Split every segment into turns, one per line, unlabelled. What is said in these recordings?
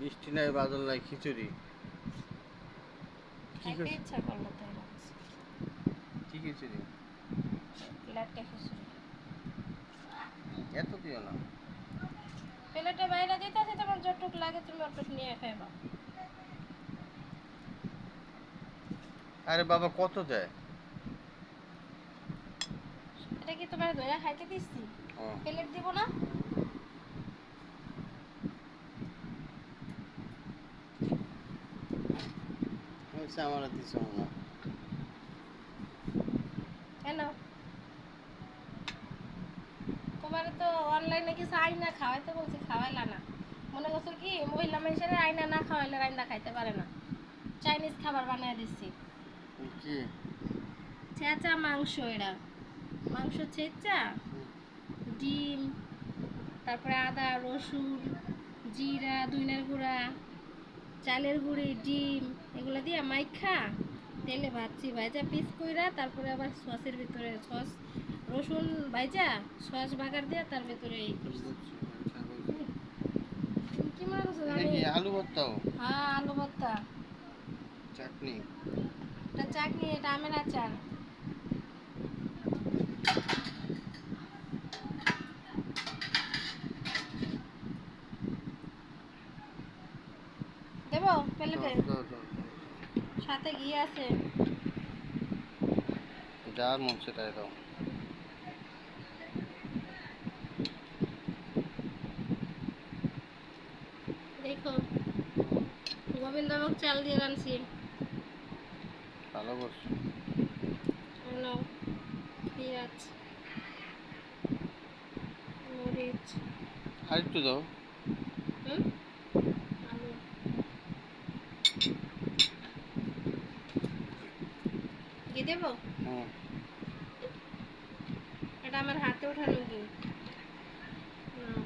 বৃষ্টি নাই, বাদল নাই, খিচুড়ি। কি
খাইতে ইচ্ছা করলো তাই রাখছি।
কি খিচুড়ি?
প্লেটে খিচুড়ি।
এত দিও না।
প্লেটে বাইরে দিতে আছে, তোমার যতটুক লাগে তুমি অতটুক নিয়ে খাইবা।
আরে বাবা, কত দেয়?
এটা কি তোমার দইয়া খাইতে দিচ্ছি?
ও
প্লেট দিব না?
হয়েছে, আমার দিছ না।
কেন? তোমার তো অনলাইনে কিছু আইনা খাওয়াইতে বলছি, খাওয়াইলা না। মনে করছো কি মহিলা মানুষের আইনা না খাওয়াইলে রাইন্দা খাইতে পারে না। চাইনিজ খাবার বানিয়ে দিচ্ছি।
কি?
ছেঁচা মাংস, এরা মাংস ছেঁচা, ডিম, তারপরে আদা রসুন জিরা ধনিয়ার গুঁড়া চালের গুঁড়ি ডিম এগুলো দিয়ে মাইখা তেলে ভাজছি, ভাজা পিস কইরা তারপরে আবার সসের ভিতরে সস রসুন ভাজা সস বাগার দিয়ে তার ভিতরে এই করছি। তুমি কি মনে করছো
এটা
জানি?
কি আলু ভর্তাও?
হ্যাঁ, আলু ভর্তা।
চাটনি?
এটা চাটনি, এটা আমের আচার। দেবো প্লেটে?
দাও দাও।
সাথে ঘি আছে।
যা মন সেটাই দাও।
দেখো, গোবিন্দভোগ চাল দিয়ে রাঁধছি।
ভালো করছো।
নাও, পেঁয়াজ মরিচ।
আর একটু দাও।
হুম, আলু ঘি দেবো?
হুম।
এটা আমার হাতে ওঠানো ঘি। নাও।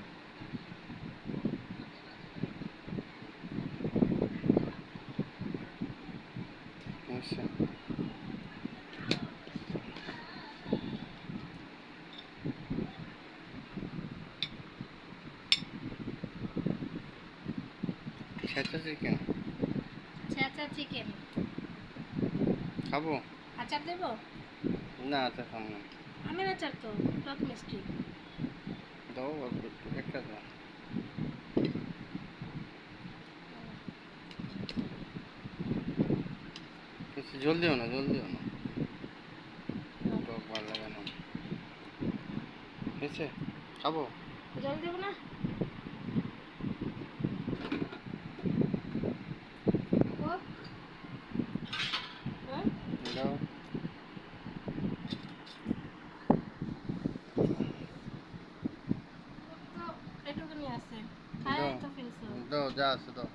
আচ্ছা। ছেঁচা চিকেন
ছেঁচা চিকেন।
খাবো?
আচার দেবো?
না, আচ্ছা খাবো না।
আমের আচার তো টক মিষ্টি।
দাও অল্প একটু, একটা দাও। বেশি জল দিও না, জল দিও না। টক ভালো লাগে না। হয়েছে? খাবো?
জল দেবো না? ও, হ্যাঁ,
দাও।
তো এটুকুনি আছে। খাই
দাও
তো ফেলছো।
দাও, যা আছে দাও।